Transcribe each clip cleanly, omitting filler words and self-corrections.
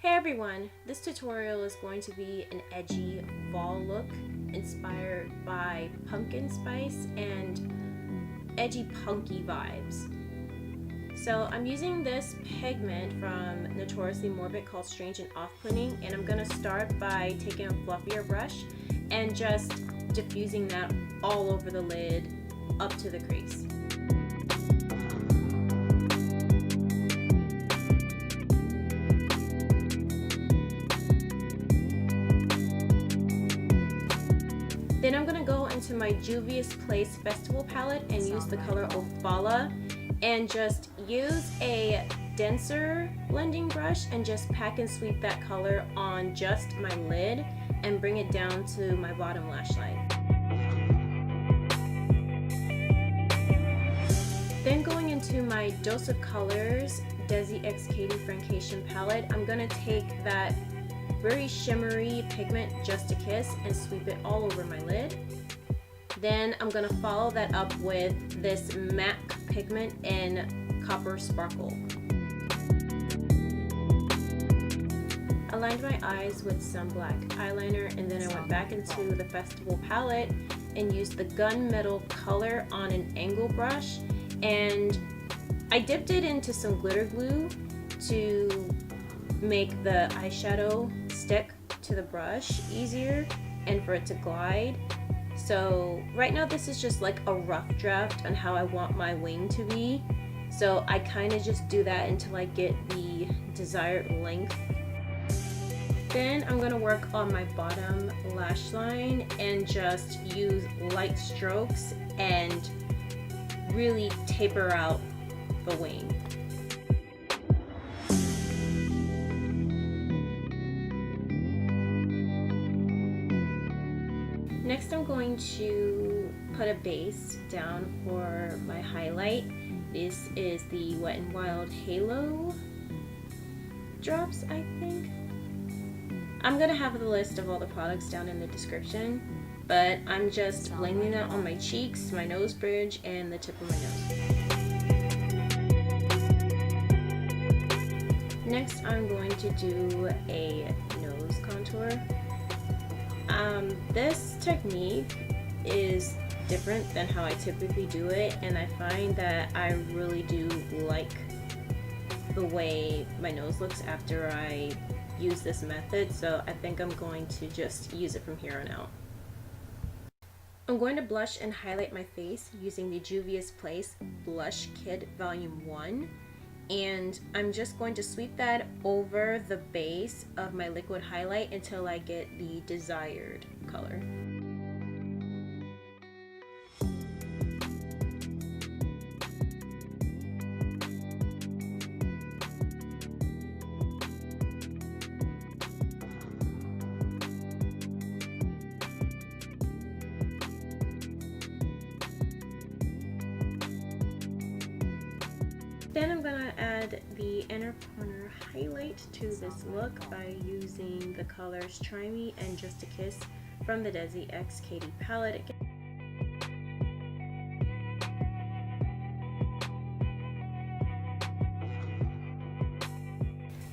Hey everyone, this tutorial is going to be an edgy fall look inspired by pumpkin spice and edgy punky vibes. So I'm using this pigment from Notoriously Morbid called Strange and Off-Putting, and I'm going to start by taking a fluffier brush and just diffusing that all over the lid up to the crease. Then I'm going to go into my Juvia's Place Festival palette and use the color Ophala and just use a denser blending brush and just pack and sweep that color on just my lid and bring it down to my bottom lash line. Then going into my Dose of Colors Desi x Katy Friendcation palette, I'm going to take that very shimmery pigment Just a Kiss and sweep it all over my lid. Then I'm going to follow that up with this M.A.C pigment in Copper Sparkle. I lined my eyes with some black eyeliner, and then I went back into the festival palette and used the gunmetal color on an angle brush, and I dipped it into some glitter glue to make the eyeshadow stick to the brush easier and for it to glide. So right now this is just like a rough draft on how I want my wing to be, so I kind of just do that until I get the desired length. Then I'm going to work on my bottom lash line and just use light strokes and really taper out the wing. Next I'm going to put a base down for my highlight. This is the Wet n Wild Halo drops, I think. I'm going to have the list of all the products down in the description, but I'm just blending it on my cheeks, my nose bridge, and the tip of my nose. Next I'm going to do a nose contour. This technique is different than how I typically do it, and I find that I really do like the way my nose looks after I use this method, so I think I'm going to just use it from here on out. I'm going to blush and highlight my face using the Juvia's Place Blush Kit Volume 1. And I'm just going to sweep that over the base of my liquid highlight until I get the desired color. Then I'm going to add the inner corner highlight to this look by using the colors Try Me and Just a Kiss from the Desi x Katy palette again.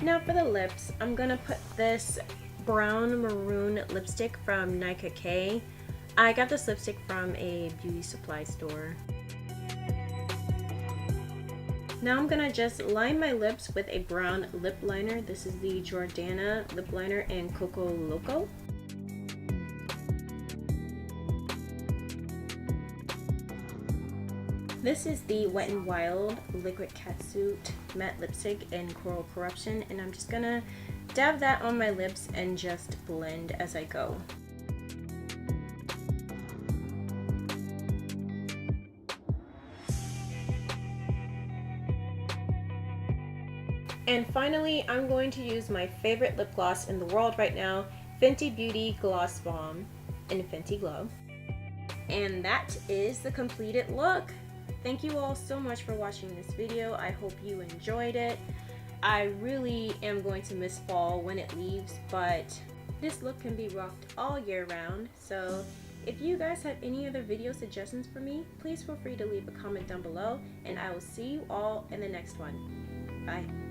Now for the lips, I'm going to put this brown maroon lipstick from Nika. I got this lipstick from a beauty supply store. Now I'm gonna just line my lips with a brown lip liner. This is the Jordana lip liner in Coco Loco. This is the Wet n Wild Liquid Catsuit Matte Lipstick in Coral Corruption, and I'm just gonna dab that on my lips and just blend as I go. And finally, I'm going to use my favorite lip gloss in the world right now, Fenty Beauty Gloss Bomb in Fenty Glow. And that is the completed look. Thank you all so much for watching this video. I hope you enjoyed it. I really am going to miss fall when it leaves, but this look can be rocked all year round. So if you guys have any other video suggestions for me, please feel free to leave a comment down below, and I will see you all in the next one. Bye.